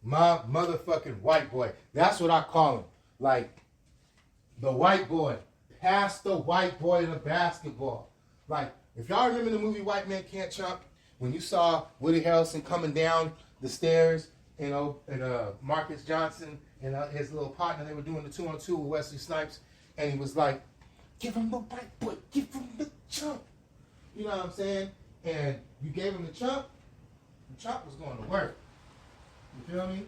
My motherfucking white boy. That's what I call him. Like, the white boy. Pass the white boy in the basketball. Like, if y'all remember the movie White Man Can't Jump, when you saw Woody Harrelson coming down the stairs, and Marcus Johnson and his little partner, they were doing the 2-on-2 with Wesley Snipes, and he was like, give him the white boy, give him the chump. You know what I'm saying? And you gave him the chump was going to work. You feel me?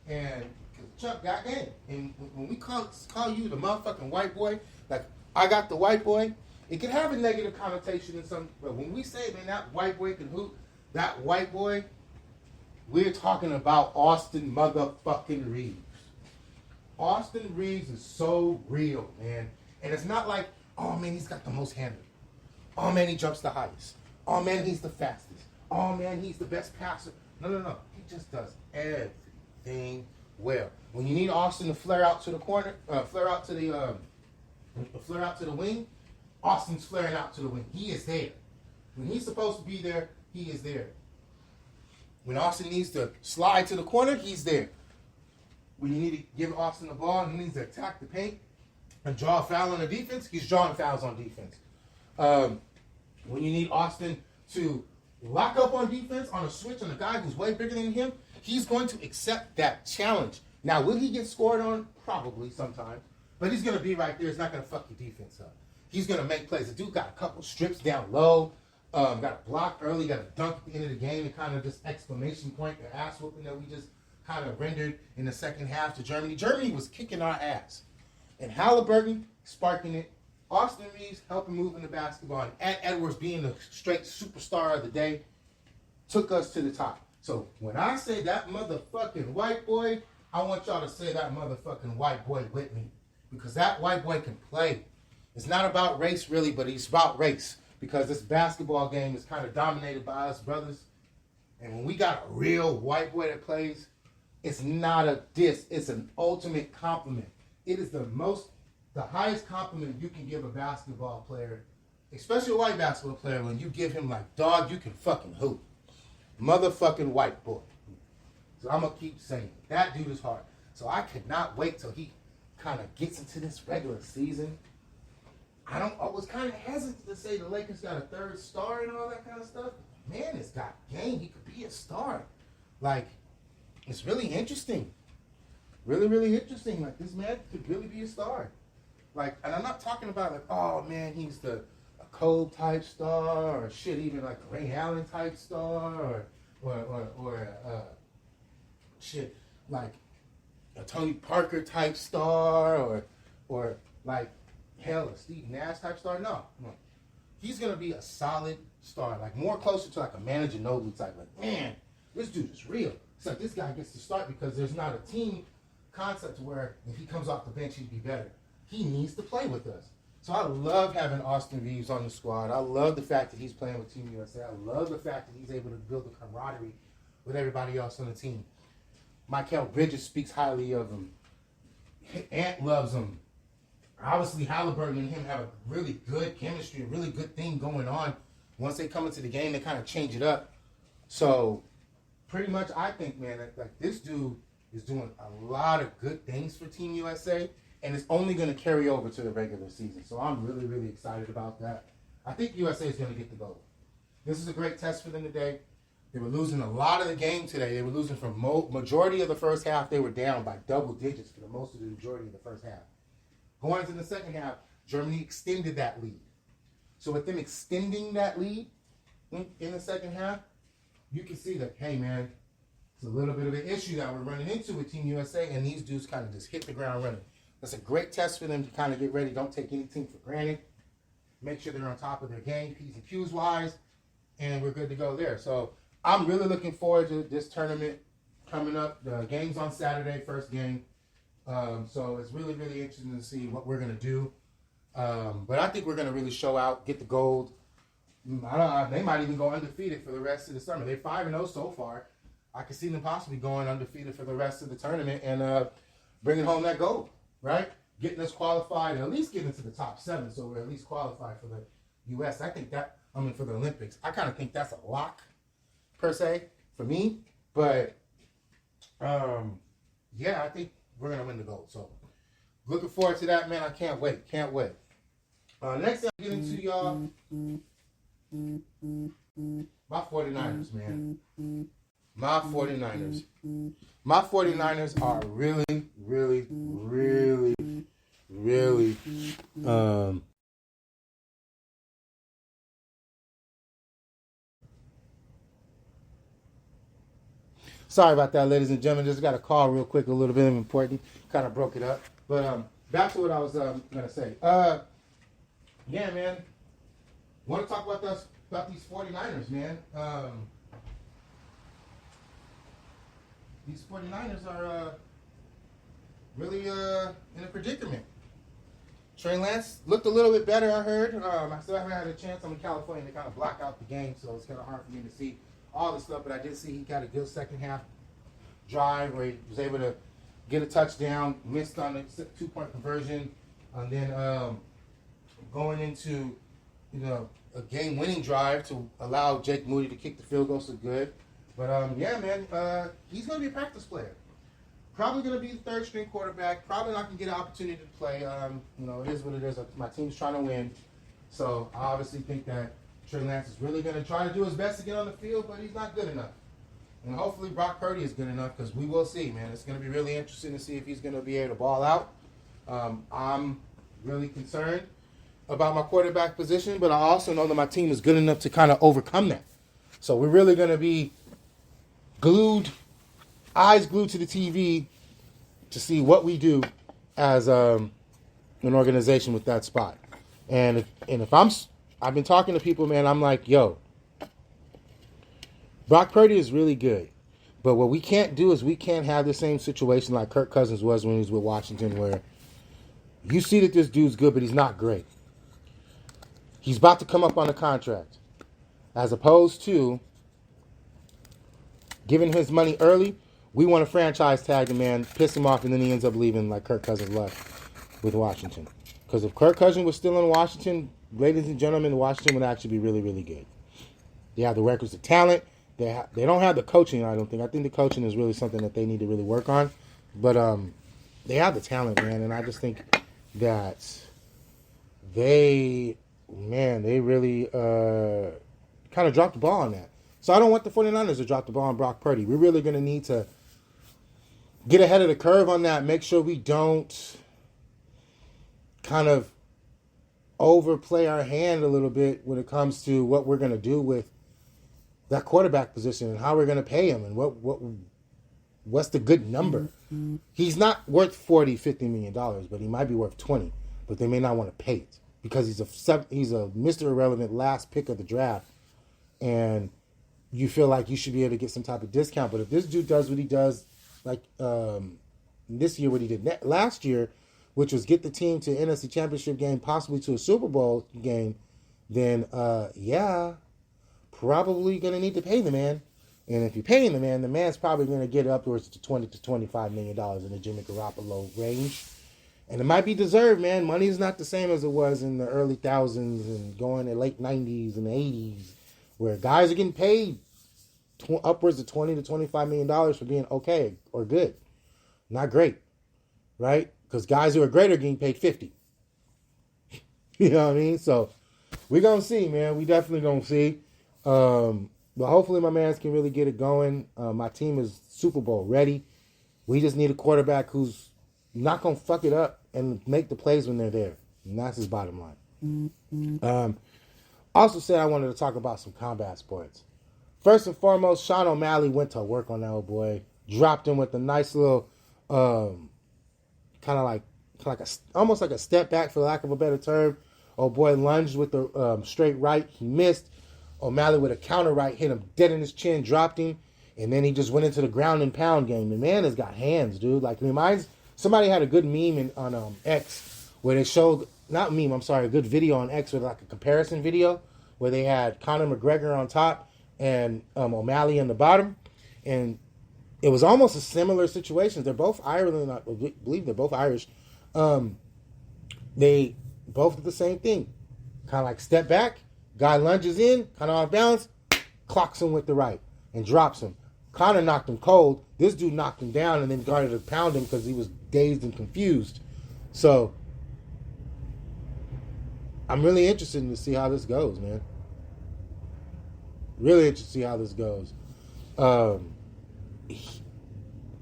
And because Chuck got game. And when we call you the motherfucking white boy, like, I got the white boy, it can have a negative connotation in some, but when we say, man, that white boy can hoop, that white boy, we're talking about Austin motherfucking Reeves. Austin Reeves is so real, man. And it's not like, oh, man, he's got the most handle. Oh, man, he jumps the highest. Oh, man, he's the fastest. Oh, man, he's the best passer. No. He just does everything well. When you need Austin to flare out to the corner, flare out to the wing, Austin's flaring out to the wing. He is there. When he's supposed to be there, he is there. When Austin needs to slide to the corner, he's there. When you need to give Austin the ball and he needs to attack the paint and draw a foul on the defense, he's drawing fouls on defense. When you need Austin to lock up on defense on a switch on a guy who's way bigger than him, he's going to accept that challenge. Now, will he get scored on? Probably sometimes. But he's going to be right there. He's not going to fuck your defense up. He's going to make plays. The dude got a couple strips down low, got a block early, got a dunk at the end of the game, and kind of this exclamation point, the ass whooping that we just kind of rendered in the second half to Germany. Germany was kicking our ass. And Halliburton sparking it. Austin Reeves helping moving the basketball, and Ant Edwards being the straight superstar of the day took us to the top. So when I say that motherfucking white boy, I want y'all to say that motherfucking white boy with me. Because that white boy can play. It's not about race really, but it's about race. Because this basketball game is kind of dominated by us brothers. And when we got a real white boy that plays, it's not a diss. It's an ultimate compliment. It is the highest compliment you can give a basketball player, especially a white basketball player, when you give him like, dog, you can fucking hoop. Motherfucking white boy. So I'm going to keep saying it. That dude is hard. So I cannot wait till he kind of gets into this regular season. I was kind of hesitant to say the Lakers got a third star and all that kind of stuff. Man, it's got game. He could be a star. Like, it's really interesting. Really, really interesting. Like, this man could really be a star. Like, and I'm not talking about like, oh man, he's a Kobe type star, or shit, even like a Ray Allen type star, or shit like a Tony Parker type star, or like hell a Steve Nash type star. No, he's gonna be a solid star, like more closer to like a Manu Ginobili type. Like, man, this dude is real. It's like this guy gets to start because there's not a team concept where if he comes off the bench he'd be better. He needs to play with us. So I love having Austin Reeves on the squad. I love the fact that he's playing with Team USA. I love the fact that he's able to build a camaraderie with everybody else on the team. Mikal Bridges speaks highly of him. Ant loves him. Obviously, Halliburton and him have a really good chemistry, a really good thing going on. Once they come into the game, they kind of change it up. So pretty much I think, man, like this dude is doing a lot of good things for Team USA. And it's only going to carry over to the regular season. So I'm really, really excited about that. I think USA is going to get the gold. This is a great test for them today. They were losing a lot of the game today. They were losing for majority of the first half. They were down by double digits for the most of the majority of the first half. Going into the second half, Germany extended that lead. So with them extending that lead in the second half, you can see that, hey, man, it's a little bit of an issue that we're running into with Team USA, and these dudes kind of just hit the ground running. That's a great test for them to kind of get ready. Don't take anything for granted. Make sure they're on top of their game, P's and Q's wise, and we're good to go there. So I'm really looking forward to this tournament coming up. The game's on Saturday, first game. So it's really, really interesting to see what we're going to do. But I think we're going to really show out, get the gold. I don't know, they might even go undefeated for the rest of the summer. They're 5-0 so far. I could see them possibly going undefeated for the rest of the tournament and bringing home that gold. Right? Getting us qualified, and at least getting into the top 7, so we're at least qualified for the U.S. I think that, for the Olympics, I kind of think that's a lock, per se, for me. But Yeah, I think we're gonna win the gold. So looking forward to that, man. I can't wait. Can't wait. Next thing I get into, y'all, my 49ers, man. My 49ers. My 49ers are really, really, really, really sorry about that, ladies and gentlemen. Just got a call real quick, a little bit important. Kind of broke it up. But back to what I was gonna say. Yeah, man. Want to talk about these 49ers, man. These 49ers are really in a predicament. Trey Lance looked a little bit better, I heard. I still haven't had a chance. I'm in California to kind of block out the game, so it's kind of hard for me to see all the stuff. But I did see he got a good second half drive where he was able to get a touchdown, missed on a 2-point conversion, and then going into a game-winning drive to allow Jake Moody to kick the field goal. So good. But yeah, man, he's going to be a practice player. Probably going to be the third-string quarterback. Probably not going to get an opportunity to play. It is what it is. My team's trying to win. So I obviously think that Trey Lance is really going to try to do his best to get on the field, but he's not good enough. And hopefully Brock Purdy is good enough, because we will see, man. It's going to be really interesting to see if he's going to be able to ball out. I'm really concerned about my quarterback position, but I also know that my team is good enough to kind of overcome that. So we're really going to be eyes glued to the TV to see what we do as an organization with that spot. And if I've been talking to people, man, I'm like, yo, Brock Purdy is really good. But what we can't do is we can't have the same situation like Kirk Cousins was when he was with Washington, where you see that this dude's good, but he's not great. He's about to come up on a contract. As opposed to giving his money early, we want to franchise tag the man, piss him off, and then he ends up leaving like Kirk Cousins left with Washington. Because if Kirk Cousins was still in Washington, ladies and gentlemen, Washington would actually be really, really good. They have the records of talent. They don't have the coaching, I don't think. I think the coaching is really something that they need to really work on. But they have the talent, man. And I just think that they really kind of dropped the ball on that. So I don't want the 49ers to drop the ball on Brock Purdy. We're really going to need to get ahead of the curve on that. Make sure we don't kind of overplay our hand a little bit when it comes to what we're going to do with that quarterback position and how we're going to pay him and what's the good number. Mm-hmm. He's not worth $40-50 million, but he might be worth 20. But they may not want to pay it because he's a Mr. Irrelevant last pick of the draft, and you feel like you should be able to get some type of discount. But if this dude does what he does, like this year, what he did last year, which was get the team to an NFC Championship game, possibly to a Super Bowl game, then probably going to need to pay the man. And if you're paying the man's probably going to get upwards to $20 to $25 million in the Jimmy Garoppolo range. And it might be deserved, man. Money is not the same as it was in the early thousands and going to late 90s and 80s, where guys are getting paid upwards of $20 to $25 million for being okay or good. Not great, right? Because guys who are great are getting paid 50. You know what I mean? So we're going to see, man. We definitely going to see. But hopefully my mans can really get it going. My team is Super Bowl ready. We just need a quarterback who's not going to fuck it up and make the plays when they're there. And that's his bottom line. Mm-hmm. Also said I wanted to talk about some combat sports. First and foremost, Sean O'Malley went to work on that old boy. Dropped him with a nice little, almost like a step back, for lack of a better term. Old boy lunged with the straight right. He missed. O'Malley with a counter right hit him dead in his chin, dropped him, and then he just went into the ground and pound game. The man has got hands, dude. Like, it reminds, somebody had a good meme on X where they showed, a good video on X with like a comparison video where they had Conor McGregor on top and O'Malley on the bottom, and it was almost a similar situation. They're both Ireland, I believe they're both Irish. They both did the same thing, kind of like step back. Guy lunges in, kind of off balance, clocks him with the right, and drops him. Conor knocked him cold. This dude knocked him down and then started to pound him because he was dazed and confused. So I'm really interested to see how this goes, man. Really interested to see how this goes.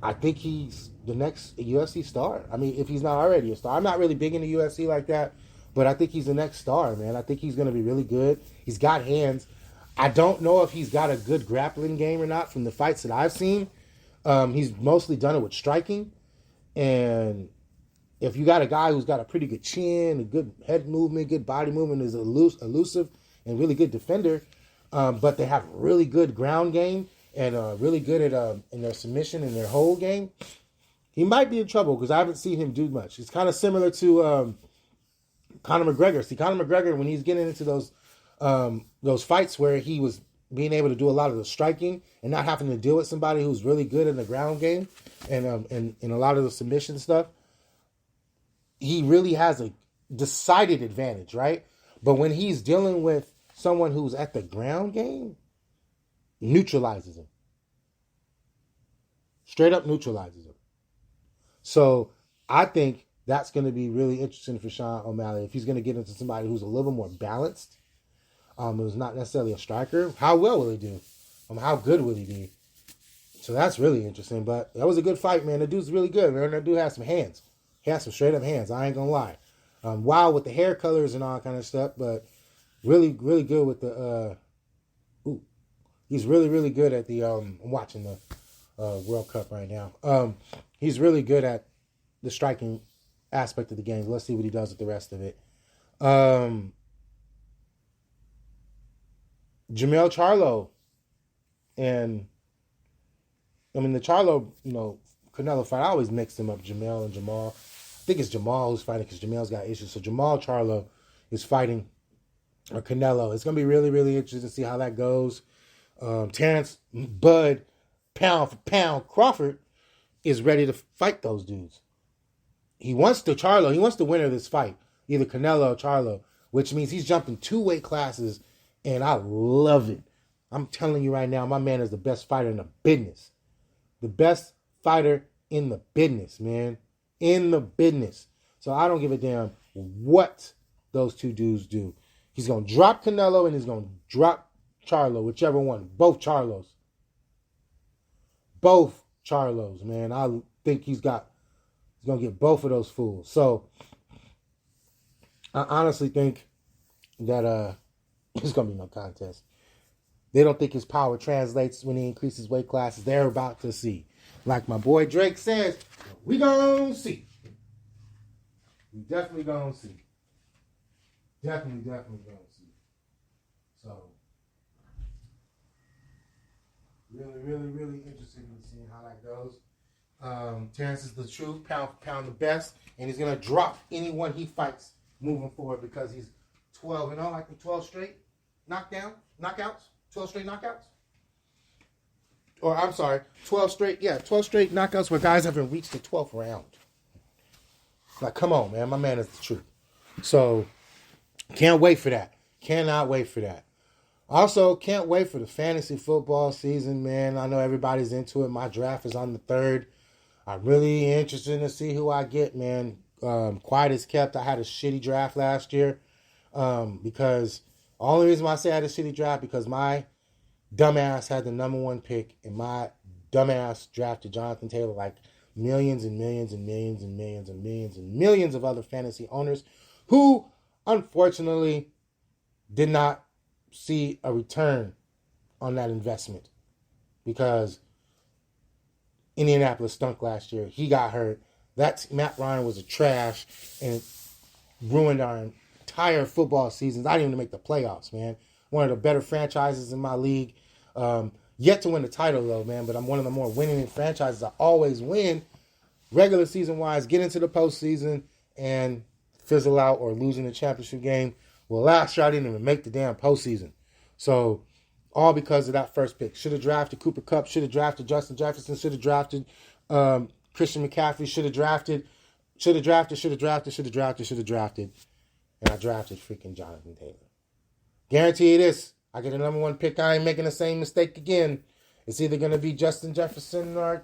I think he's the next UFC star. I mean, if he's not already a star. I'm not really big into UFC like that, but I think he's the next star, man. I think he's going to be really good. He's got hands. I don't know if he's got a good grappling game or not from the fights that I've seen. He's mostly done it with striking. And if you got a guy who's got a pretty good chin, a good head movement, good body movement, is elusive and really good defender, but they have really good ground game and really good at in their submission and their hold game, he might be in trouble because I haven't seen him do much. It's kind of similar to Conor McGregor. See, Conor McGregor, when he's getting into those fights where he was being able to do a lot of the striking and not having to deal with somebody who's really good in the ground game and a lot of the submission stuff, he really has a decided advantage, right? But when he's dealing with someone who's at the ground game, neutralizes him. Straight up neutralizes him. So I think that's going to be really interesting for Sean O'Malley. If he's going to get into somebody who's a little more balanced, who's not necessarily a striker, how well will he do? How good will he be? So that's really interesting. But that was a good fight, man. The dude's really good, man. That dude has some hands. He has some straight up hands. I ain't going to lie. Wild with the hair colors and all kind of stuff, but really, really good with the... He's really, really good at the... I'm watching the World Cup right now. He's really good at the striking aspect of the game. Let's see what he does with the rest of it. Jamel Charlo. And, I mean, the Charlo, Canelo fight, I always mix them up, Jamel and Jamal. I think it's Jamal who's fighting because Jamel's got issues. So Jamal Charlo is fighting Canelo. It's going to be really, really interesting to see how that goes. Terrence Bud, pound for pound, Crawford is ready to fight those dudes. He wants the winner of this fight, either Canelo or Charlo, which means he's jumping 2 weight classes, and I love it. I'm telling you right now, my man is the best fighter in the business. The best fighter in the business, man. In the business. So I don't give a damn what those two dudes do. He's going to drop Canelo and he's going to drop Charlo, whichever one. Both Charlos. Both Charlos, man. I think he's going to get both of those fools. So I honestly think that there's going to be no contest. They don't think his power translates when he increases weight classes. They're about to see. Like my boy Drake says, we gonna see. We definitely gonna see. Definitely gonna see. So, really interested in seeing how that goes. Terrence is the truth, pound for pound the best, and he's gonna drop anyone he fights moving forward because he's 12-0, I think 12 straight knockouts, 12 straight knockouts. Or I'm sorry, 12 straight knockouts where guys haven't reached the 12th round. Like, come on, man, my man is the truth. So, can't wait for that. Cannot wait for that. Also, can't wait for the fantasy football season, man. I know everybody's into it. My draft is on the 3rd. I'm really interested to see who I get, man. Quiet as kept. I had a shitty draft last year because the only reason why I say I had a shitty draft because my dumbass had the number 1 pick, and my dumbass drafted Jonathan Taylor like millions and millions and millions and millions and millions and millions of other fantasy owners who, unfortunately, did not see a return on that investment because Indianapolis stunk last year. He got hurt. Matt Ryan was a trash, and it ruined our entire football seasons. I didn't even make the playoffs, man. One of the better franchises in my league. Yet to win the title, though, man. But I'm one of the more winning franchises. I always win, regular season-wise, get into the postseason, and fizzle out or losing the championship game. Well, last year I didn't even make the damn postseason. So, all because of that first pick. Should have drafted Cooper Kupp. Should have drafted Justin Jefferson. Should have drafted Christian McCaffrey. Should have drafted. And I drafted freaking Jonathan Taylor. Guarantee you this. I get a number 1 pick. I ain't making the same mistake again. It's either going to be Justin Jefferson or